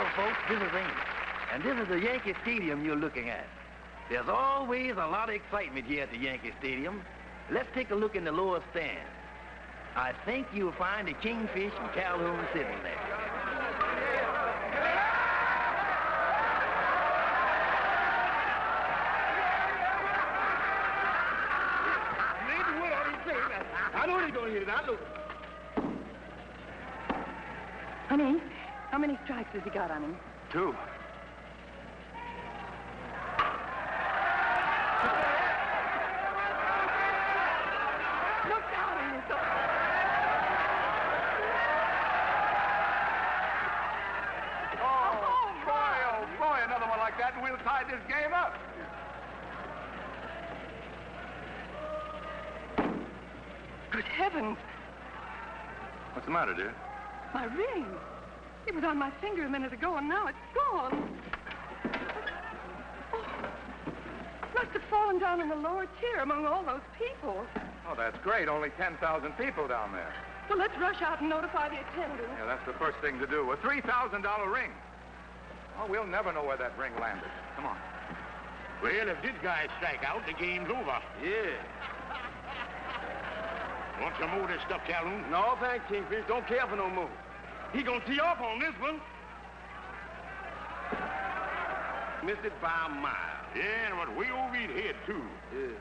Well, folks, this is Amos, and this is the Yankee Stadium you're looking at. There's always a lot of excitement here at the Yankee Stadium. Let's take a look in the lower stand. I think you'll find the Kingfish and Calhoun sitting there. I know he's going to hit it. I know. Honey, how many strikes has he got on him? 2. Look down, Amos. Oh, boy, another one like that, and we'll tie this game up. Good heavens. What's the matter, dear? My ring. It was on my finger a minute ago, and now it's gone. Oh, must have fallen down in the lower tier among all those people. Oh, that's great. Only 10,000 people down there. Well, let's rush out and notify the attendant. Yeah, that's the first thing to do. A $3,000 ring. Oh, we'll never know where that ring landed. Come on. Well, if this guy strike out, the game's over. Yeah. Want some more of this stuff, Calhoun? No, thanks, Kingfish. Don't care for no more. He gonna tee off on this one. Missed it by a mile. Yeah, and it was way over his head, too. Yeah.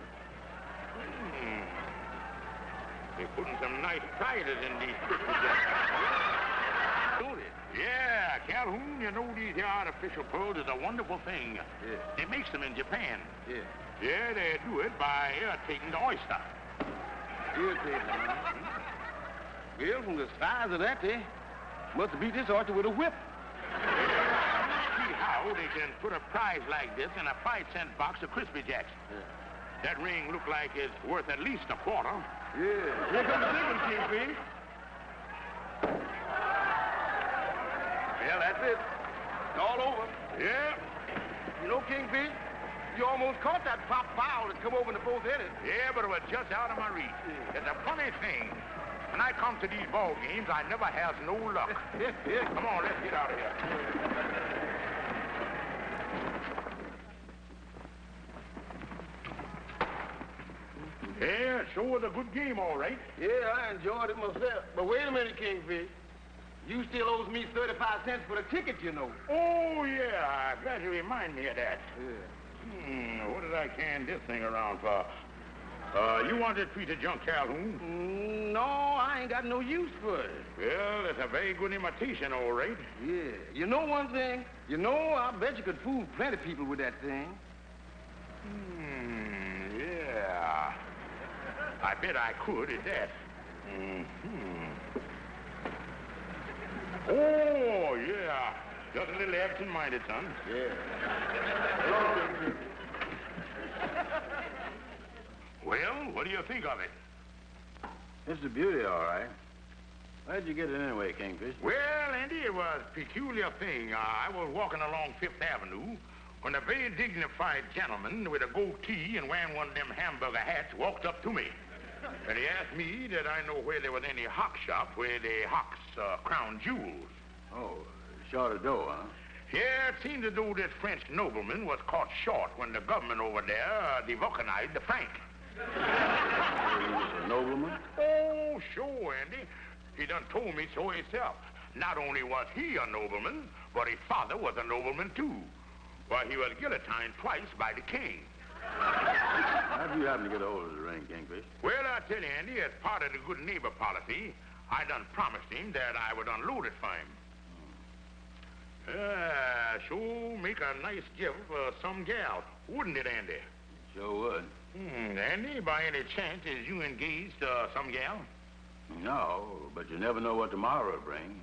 They're putting some nice prizes in these Christmas Don't it? Yeah, Calhoun, you know these here artificial pearls is a wonderful thing. Yeah. They makes them in Japan. Yeah. Yeah, they do it by irritating the oyster. Irritating, huh? Well, from the size of that, they must have beat this oyster with a whip. See how they can put a prize like this in a 5-cent box of Crispy Jacks. Yeah. That ring look like it's worth at least a quarter. Yeah. Here comes the big one, Kingfish. Well, that's it. It's all over. Yeah. You know, Kingfish, you almost caught that pop foul that come over in the 4th inning. Yeah, but it was just out of my reach. It's a funny thing. When I come to these ball games, I never has no luck. Come on, let's get out of here. Yeah, sure was a good game, all right. Yeah, I enjoyed it myself. But wait a minute, Kingfish. You still owes me 35 cents for the ticket, you know. Oh, yeah. I'm glad you remind me of that. Yeah. What did I can this thing around for? You wanted to treat a junk, Calhoun? No, I ain't got no use for it. Well, it's a very good imitation, all right. Yeah. You know one thing? You know, I bet you could fool plenty of people with that thing. Yeah. I bet I could at that. Oh, yeah. Just a little absent-minded, son. Yeah. Well, what do you think of it? It's a beauty, all right. Where'd you get it anyway, Kingfish? Well, Andy, it was a peculiar thing. I was walking along 5th Avenue when a very dignified gentleman with a goatee and wearing one of them hamburger hats walked up to me. And he asked me did I know where there was any hock shop where they hocks crown jewels. Oh, short of dough, huh? Yeah, it seemed as though this French nobleman was caught short when the government over there devulcanized the franc. He was a nobleman? Oh, sure, Andy. He done told me so himself. Not only was he a nobleman, but his father was a nobleman, too. Why, he was guillotined twice by the king. How'd you happen to get a hold of the ring, Kingfish? Well, I tell you, Andy, as part of the good neighbor policy, I done promised him that I would unload it for him. Sure make a nice gift for some gal, wouldn't it, Andy? Sure would. Andy, by any chance, is you engaged to some gal? No, but you never know what tomorrow will bring.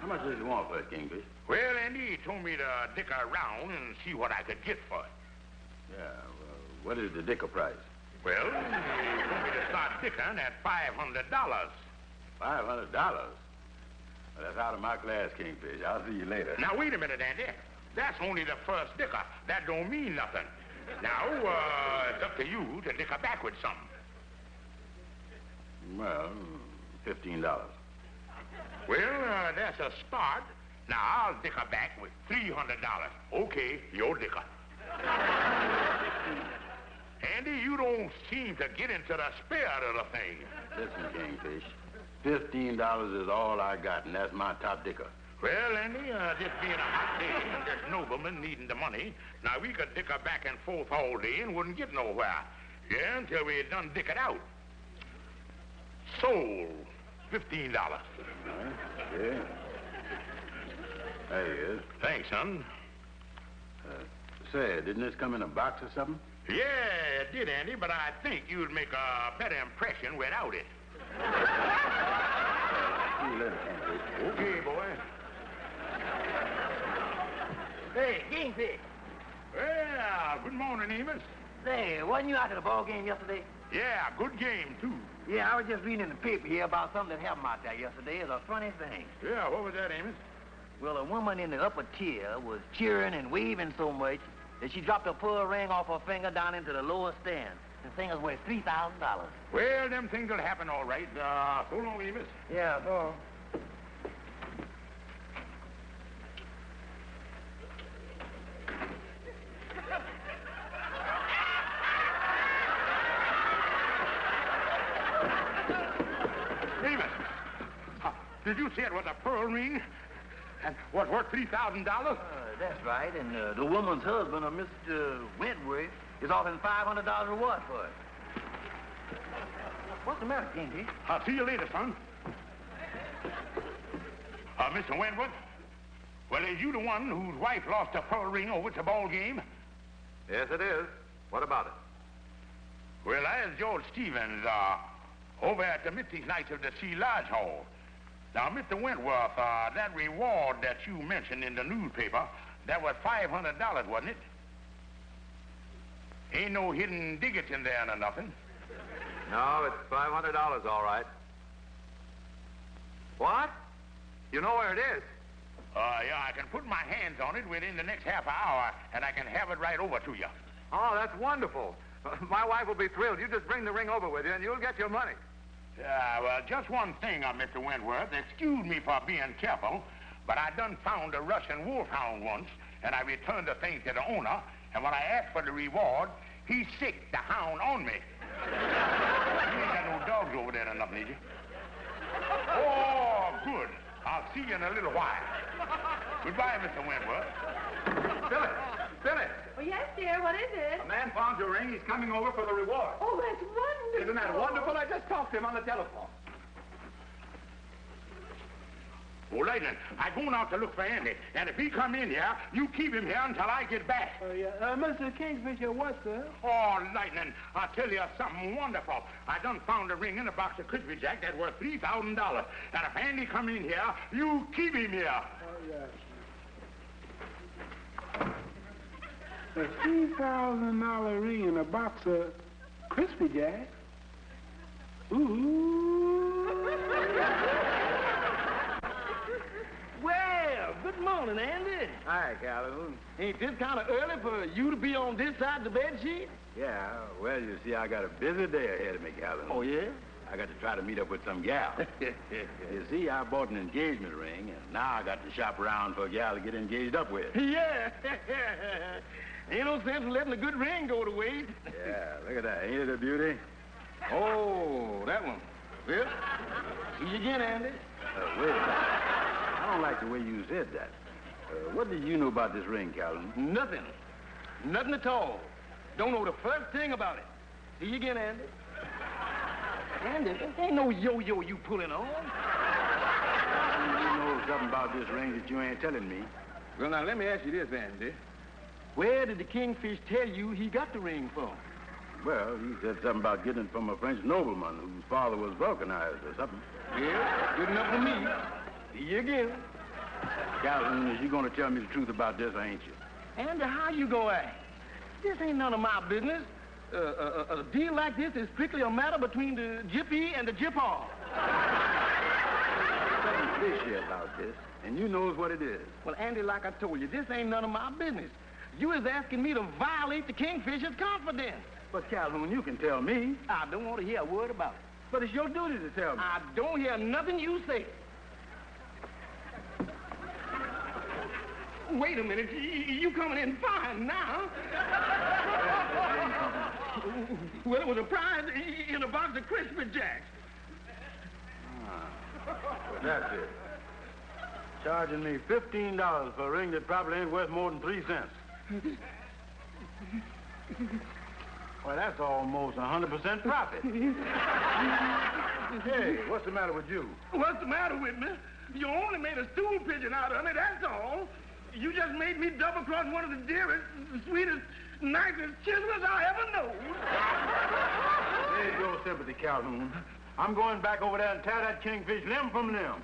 How much does he want for it, Kingfish? Well, Andy, he told me to dick around and see what I could get for it. Yeah, well, what is the dicker price? Well, he told me to start dicking at $500. $500? Well, that's out of my class, Kingfish. I'll see you later. Now, wait a minute, Andy. That's only the first dicker. That don't mean nothing. Now, it's up to you to dicker backwards some. Well, $15. Well, that's a start. Now, I'll dicker back with $300. Okay, your dicker. Andy, you don't seem to get into the spirit of the thing. Listen, Kingfish, $15 is all I got, and that's my top dicker. Well, Andy, this being a hot day and this nobleman needing the money, now we could dicker back and forth all day and wouldn't get nowhere. Yeah, until we done dickered out. Sold. $15. Yeah. There he is. Thanks, son. Say, didn't this come in a box or something? Yeah, it did, Andy, but I think you'd make a better impression without it. See you later, Kingfish. Okay, boy. Hey, Kingfish. Well, good morning, Amos. Say, wasn't you out at the ball game yesterday? Yeah, good game, too. Yeah, I was just reading in the paper here about something that happened out there yesterday. It's a funny thing. Yeah, what was that, Amos? Well, a woman in the upper tier was cheering and waving so much that she dropped a pearl ring off her finger down into the lower stand. The thing was worth $3,000. Well, them things will happen all right. So long, Amos. Yeah, so... Amos, did you say it was a pearl ring? And what, worth $3,000? That's right, and the woman's husband, Mr. Wentworth, is offering $500 reward for it. What's the matter, Kingfish? I'll see you later, son. Mr. Wentworth, well, is you the one whose wife lost a pearl ring over at the ball game? Yes, it is. What about it? Well, there's George Stevens, over at the Mitzi's Nights of the Sea Lodge Hall. Now, Mr. Wentworth, that reward that you mentioned in the newspaper, that was $500, wasn't it? Ain't no hidden diggits in there or nothing. No, it's $500, all right. What? You know where it is? Yeah, I can put my hands on it within the next half hour, and I can have it right over to you. Oh, that's wonderful. My wife will be thrilled. You just bring the ring over with you, and you'll get your money. Yeah, well, just one thing, Mr. Wentworth. Excuse me for being careful, but I done found a Russian wolfhound once, and I returned the thing to the owner, and when I asked for the reward, he sicked the hound on me. You ain't got no dogs over there or nothing, did you? Oh, good. I'll see you in a little while. Goodbye, Mr. Wentworth. Billy, Oh, yes, dear. What is it? a man found your ring. He's coming over for the reward. Oh, that's wonderful. Isn't that wonderful? I just talked to him on the telephone. Oh, Lightning, I'm going out to look for Andy, and if he come in here, you keep him here until I get back. Mr. Kingfish, what, sir? Oh, Lightning, I'll tell you something wonderful. I done found a ring in a box of Crispy Jack that worth $3,000. And if Andy come in here, you keep him here. Oh, yes. A $3,000 ring in a box of Crispy Jack? Ooh. Well, good morning, Andy. Hi, Calhoun. Ain't this kind of early for you to be on this side of the bed sheet? Yeah, well, you see, I got a busy day ahead of me, Calhoun. Oh, yeah? I got to try to meet up with some gal. You see, I bought an engagement ring, and now I got to shop around for a gal to get engaged up with. Yeah. Ain't no sense in letting a good ring go to waste. Yeah, look at that. Ain't it a beauty? Oh, that one. Well, see you again, Andy. Wait a minute. I don't like the way you said that. What do you know about this ring, Calhoun? Nothing. Nothing at all. Don't know the first thing about it. See you again, Andy. Andy, there ain't no yo-yo you pulling on. You know something about this ring that you ain't telling me. Well, now, let me ask you this, Andy. Where did the Kingfish tell you he got the ring from? Well, he said something about getting it from a French nobleman whose father was vulcanized or something. Yeah, good enough for me. See you again. Calhoun, is you going to tell me the truth about this, or ain't you? Andy, how you gonna act? This ain't none of my business. A deal like this is strictly a matter between the Gypsy and the Gyphaw. Something fishy about this, and you knows what it is. Well, Andy, like I told you, this ain't none of my business. You is asking me to violate the Kingfisher's confidence. But, Calhoun, you can tell me. I don't want to hear a word about it. But it's your duty to tell me. I don't hear nothing you say. Wait a minute. You coming in fine now. Well, it was a prize in a box of Crispy Jacks. Well, that's it. Charging me $15 for a ring that probably ain't worth more than 3 cents. Well, that's almost 100% profit. Hey, what's the matter with you? What's the matter with me? You only made a stool pigeon out of me, that's all. You just made me double-cross one of the dearest, sweetest, nicest chisels I ever know. There's your sympathy, Calhoun. I'm going back over there and tear that kingfish limb from limb.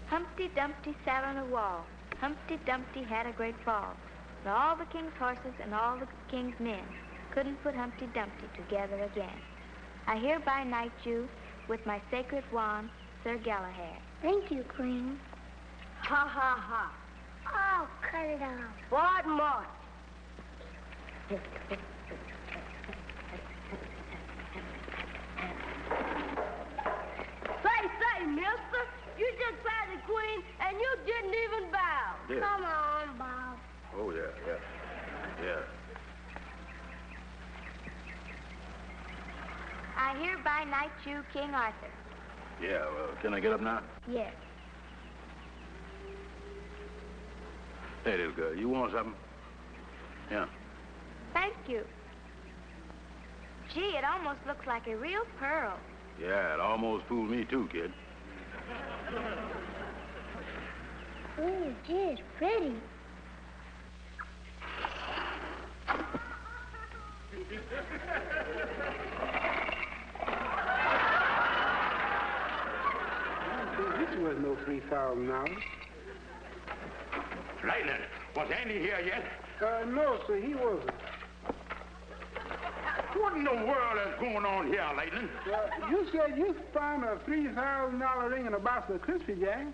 Humpty Dumpty sat on a wall. Humpty Dumpty had a great fall. And all the king's horses and all the king's men couldn't put Humpty Dumpty together again. I hereby knight you with my sacred wand, Sir Galahad. Thank you, Queen. Ha, ha, ha. Oh, cut it off. What more? Say, mister, you just passed the Queen and you didn't even bow. Yeah. Come on, Bob. Oh, yeah. I hereby knight you, King Arthur. Yeah, well, can I get up now? Yes. Hey, little girl, you want something? Yeah. Thank you. Gee, it almost looks like a real pearl. Yeah, it almost fooled me too, kid. Ooh, gee, it's pretty. This was no $3,000. Lightning, was Andy here yet? No, sir, he wasn't. What in the world is going on here, Lightning? You said you found a $3,000 ring in a box of Crispy Jack.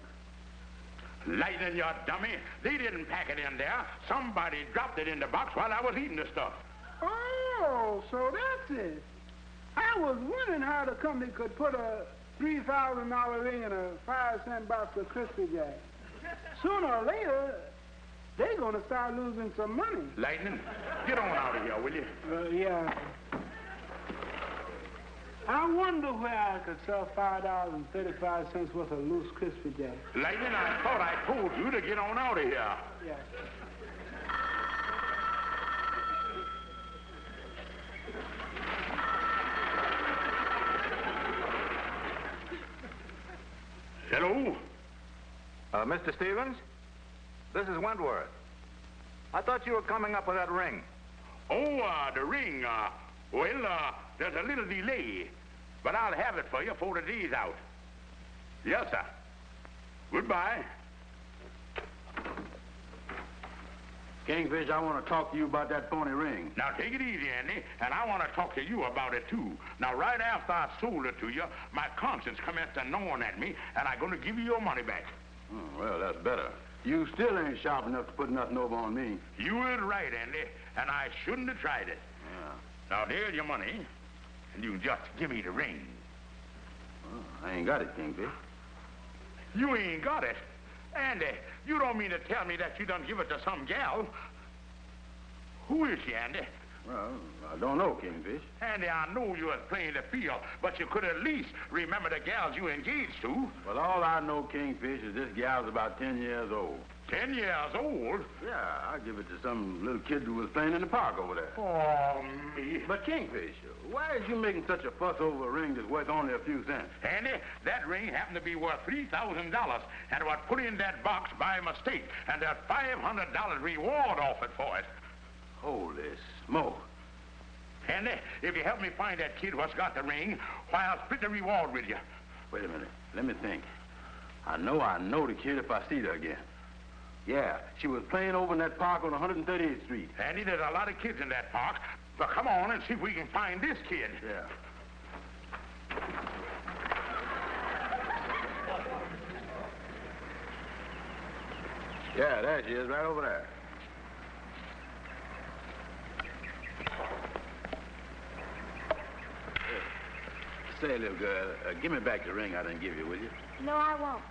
Lightning, you dummy. They didn't pack it in there. Somebody dropped it in the box while I was eating the stuff. Oh, so that's it. I was wondering how the company could put a $3,000 ring in a 5-cent box of Crispy Jack. Sooner or later, they're going to start losing some money. Lightning, get on out of here, will you? Yeah. I wonder where I could sell $5.35 worth of loose Crispy Jack. Lightning, I thought I told you to get on out of here. Yeah. Hello? Mr. Stevens? This is Wentworth. I thought you were coming up with that ring. Oh, the ring. There's a little delay, but I'll have it for you before the day's out. Yes, sir. Goodbye. Kingfish, I want to talk to you about that phony ring. Now, take it easy, Andy, and I want to talk to you about it, too. Now, right after I sold it to you, my conscience commenced to gnawing at me, and I'm going to give you your money back. Well, that's better. You still ain't sharp enough to put nothing over on me. You were right, Andy, and I shouldn't have tried it. Yeah. Now, there's your money, and you can just give me the ring. Well, I ain't got it, Kingfish. You ain't got it? Andy, you don't mean to tell me that you done give it to some gal? Who is she, Andy? Well, I don't know, Kingfish. Andy, I know you was playing the field, but you could at least remember the gals you engaged to. Well, all I know, Kingfish, is this gal's about 10 years old. 10 years old? Yeah, I give it to some little kid who was playing in the park over there. Oh, me. But, Kingfish, why is you making such a fuss over a ring that's worth only a few cents? Andy, that ring happened to be worth $3,000, and it was put in that box by mistake, and there's $500 reward offered for it. Holy smoke. Andy, if you help me find that kid what's got the ring, why, I'll split the reward with you. Wait a minute. Let me think. I know the kid if I see her again. Yeah, she was playing over in that park on 138th Street. Andy, there's a lot of kids in that park. But come on and see if we can find this kid. Yeah. Yeah, there she is, right over there. Say, little girl, give me back the ring I didn't give you, will you? No, I won't.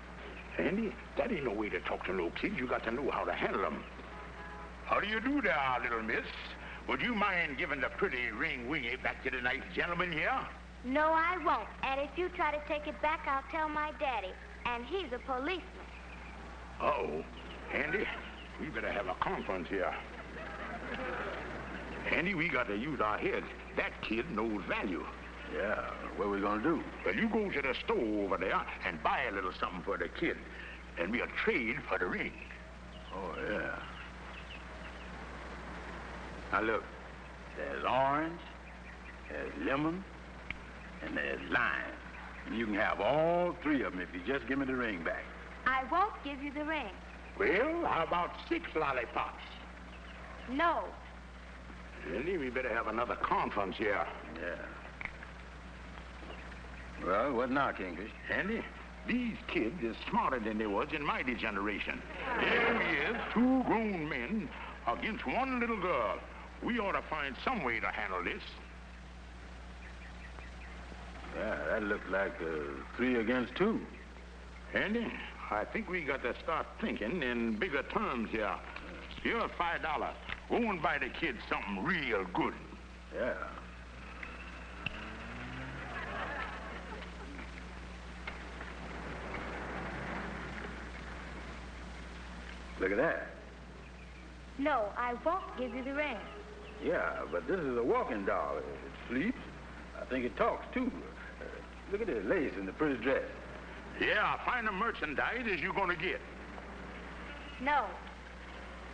Andy, that ain't no way to talk to no kids. You got to know how to handle them. How do you do there, little miss? Would you mind giving the pretty ring wingy back to the nice gentleman here? No, I won't. And if you try to take it back, I'll tell my daddy. And he's a policeman. Uh-oh. Andy, we better have a conference here. Andy, we got to use our heads. That kid knows value. Yeah, what are we gonna do? Well, you go to the store over there and buy a little something for the kid. And we'll trade for the ring. Oh, yeah. Now, look, there's orange, there's lemon, and there's lime. And you can have all three of them if you just give me the ring back. I won't give you the ring. Well, how about 6 lollipops? No. Andy, we better have another conference here. Yeah. Well, what now, Kingfish? Andy, these kids is smarter than they was in my generation. Here we is, 2 grown men against 1 little girl. We ought to find some way to handle this. Yeah, that looks like 3 against 2. Andy, I think we got to start thinking in bigger terms here. Here's $5. Go and buy the kids something real good. Yeah. Look at that. No, I won't give you the ring. Yeah, but this is a walking doll. It sleeps. I think it talks, too. Look at this lace in the pretty dress. Yeah, fine merchandise as you're going to get. No.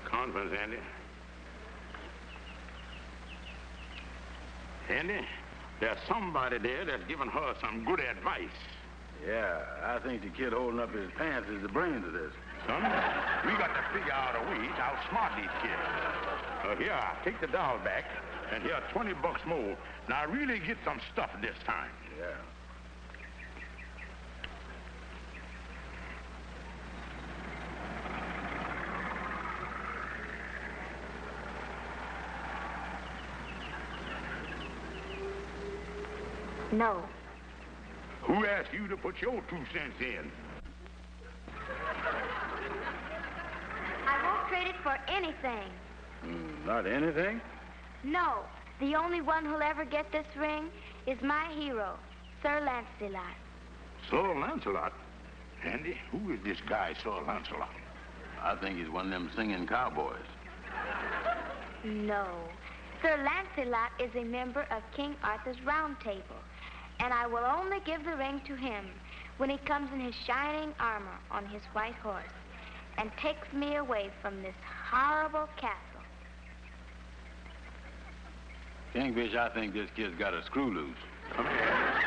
Conference, Andy. Andy, there's somebody there that's giving her some good advice. Yeah, I think the kid holding up his pants is the brains of this. Son, we got to figure out a way to outsmart these kids. Here, take the doll back, and here, $20 more. Now, really get some stuff this time. Yeah. No. Who asked you to put your 2 cents in? I won't trade it for anything. Not anything? No. The only one who'll ever get this ring is my hero, Sir Lancelot. Sir Lancelot? Andy, who is this guy, Sir Lancelot? I think he's one of them singing cowboys. No. Sir Lancelot is a member of King Arthur's Round Table, and I will only give the ring to him when he comes in his shining armor on his white horse and takes me away from this horrible castle. Kingfish, I think this kid's got a screw loose. Come here.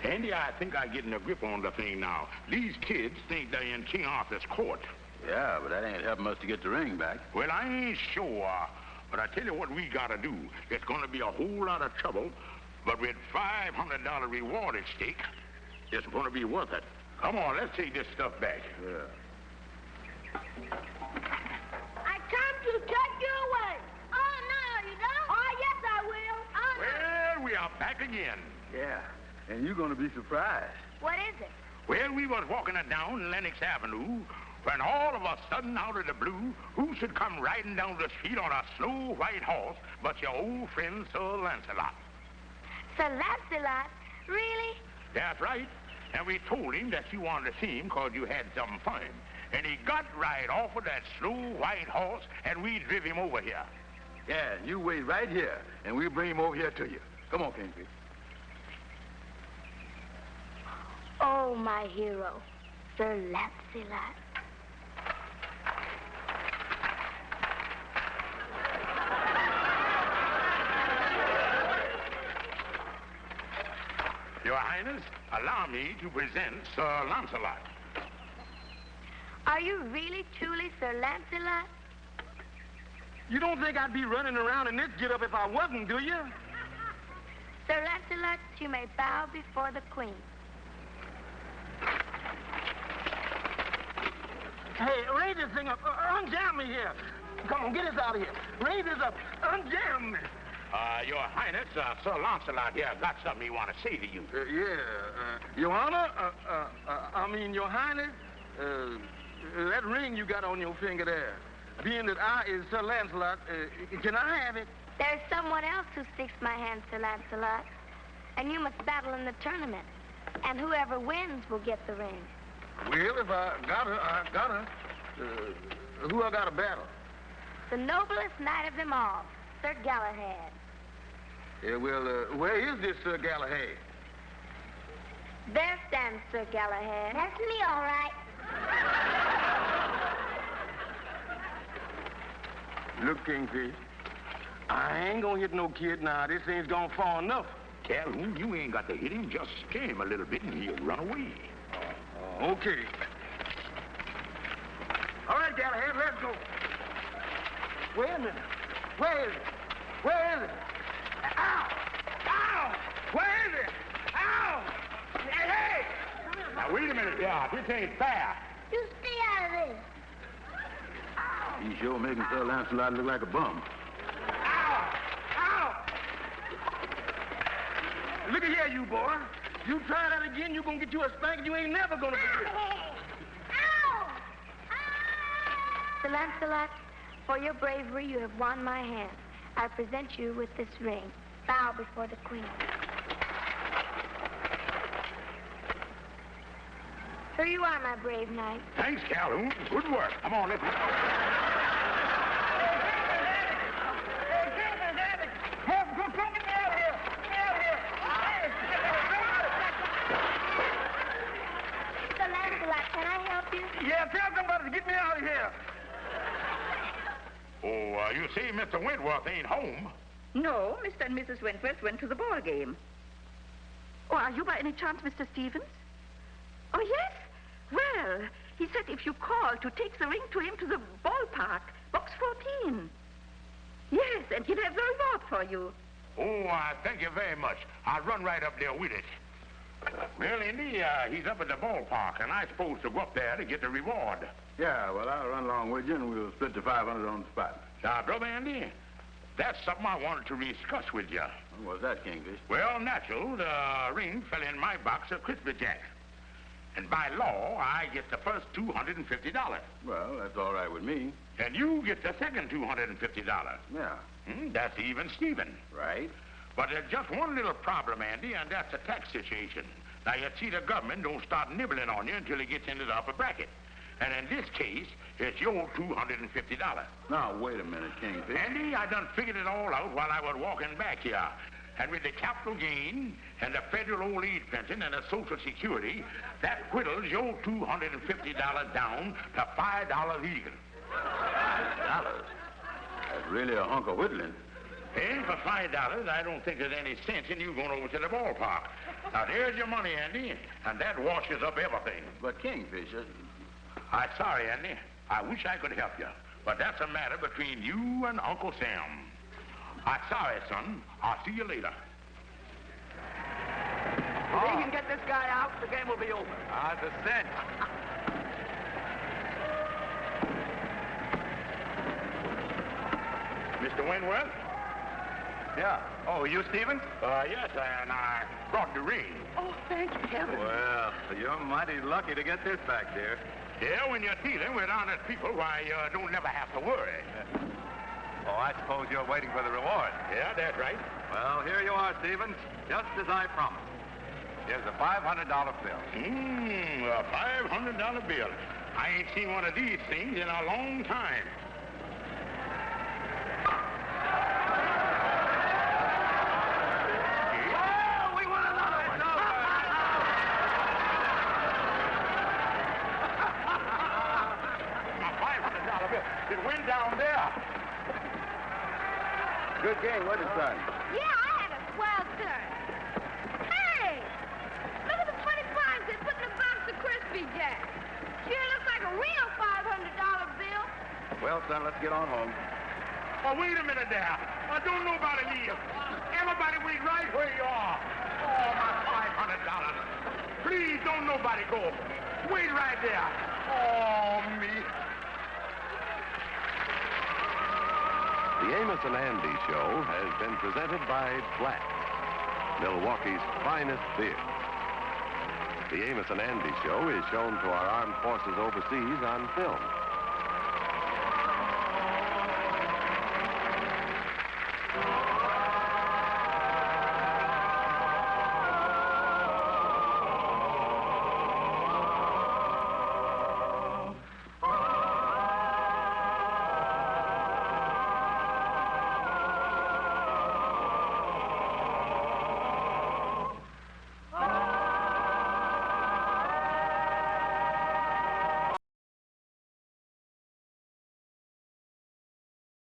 Andy, I think I'm getting a grip on the thing now. These kids think they're in King Arthur's court. Yeah, but that ain't helping us to get the ring back. Well, I ain't sure, but I tell you what we gotta do. It's gonna be a whole lot of trouble, but with $500 reward at stake, it's gonna be worth it. Come on, let's take this stuff back. Yeah. I come to take you away. Oh, no, you don't. Oh, yes, I will. Oh, Well, we are back again. Yeah, and you're gonna be surprised. What is it? Well, we was walking down Lenox Avenue when all of a sudden, out of the blue, who should come riding down the street on a snow white horse but your old friend, Sir Lancelot. Sir Lancelot? Really? That's right. And we told him that you wanted to see him because you had something for him. And he got right off of that snow white horse, and we driv him over here. Yeah, you wait right here, and we'll bring him over here to you. Come on, Kingfish. Oh, my hero, Sir Lancelot. Your Highness, allow me to present Sir Lancelot. Are you really, truly Sir Lancelot? You don't think I'd be running around in this get-up if I wasn't, do you? Sir Lancelot, you may bow before the Queen. Hey, raise this thing up. Unjam me here. Come on, get us out of here. Raise this up. Unjam me. Your Highness, Sir Lancelot here got something he want to say to you. Your Honor, Your Highness, that ring you got on your finger there, being that I is Sir Lancelot, can I have it? There's someone else who sticks my hand, Sir Lancelot. And you must battle in the tournament. And whoever wins will get the ring. Well, if I got her, I got her. Who I got to battle? The noblest knight of them all, Sir Galahad. Yeah, well, where is this Sir Galahad? There stands Sir Galahad. That's me, all right. Look, Kingfish, I ain't gonna hit no kid now. This ain't gone far enough. Calhoun, you ain't got to hit him. Just scare him a little bit and he'll run away. Okay. All right, Galahad, let's go. Wait a minute. Where is it? Where is it? Ow! Ow! Where is it? Ow! Hey, hey! Now, wait a minute, Dad. This ain't fair. You stay out of this. He sure making Sir Lancelot look like a bum. Ow! Ow! Look at here, you boy. You try that again, you're gonna get you a spanking you ain't never gonna forget. Ow! Sir Lancelot, for your bravery, you have won my hand. I present you with this ring. Bow before the queen. Here you are, my brave knight. Thanks, Calhoun. Good work. Come on, let's go. Sir Lancelot, can I help you? Yeah, tell somebody to get me out of here. Oh, you see, Mr. Wentworth ain't home. No, Mr. and Mrs. Wentworth went to the ball game. Oh, are you by any chance Mr. Stevens? Oh, yes? Well, he said if you call to take the ring to him to the ballpark, box 14. Yes, and he'll have the reward for you. Oh, thank you very much. I'll run right up there with it. Well, Indy, he's up at the ballpark, and I'm supposed to go up there to get the reward. Yeah, well, I'll run along with you, and we'll split the 500 on the spot. Now, Brother Andy, that's something I wanted to discuss with you. What's that, Kingfish? Well, natural, the ring fell in my box of Crispy Jack. And by law, I get the first $250. Well, that's all right with me. And you get the second $250. Yeah. That's even Steven. Right. But there's just one little problem, Andy, and that's the tax situation. Now, you see, the government don't start nibbling on you until it gets into the upper bracket. And in this case, it's your $250. Now, wait a minute, Kingfish. Andy, I done figured it all out while I was walking back here. And with the capital gain and the federal old age pension and the Social Security, that whittles your $250 down to $5 even. $5? That's really a hunk of whittling. And for $5, I don't think there's any sense in you going over to the ballpark. Now, there's your money, Andy, and that washes up everything. But, Kingfish, I'm sorry, Andy. I wish I could help you, but that's a matter between you and Uncle Sam. I'm sorry, son. I'll see you later. If he can get this guy out, the game will be over. It's a cinch. Mr. Wentworth? Yeah. Oh, you, Stevens? Yes, and I brought the ring. Oh, thank heaven. Well, you're mighty lucky to get this back, dear. Yeah, when you're dealing with honest people, why, you don't never have to worry. Oh, I suppose you're waiting for the reward. Yeah, that's right. Well, here you are, Stevens, just as I promised. Here's a $500 bill. A $500 bill. I ain't seen one of these things in a long time. It went down there. Good game, wasn't it, son? Yeah, I had a swell turn. Hey! Look at the 25s they put in the box of Crispy Jack. Sure looks like a real $500 bill. Well, son, let's get on home. Oh, wait a minute there. Don't nobody leave. Everybody wait right where you are. Oh, my $500. Please don't nobody go. Wait right there. Oh, me. The Amos and Andy Show has been presented by Black, Milwaukee's finest beer. The Amos and Andy Show is shown to our armed forces overseas on film.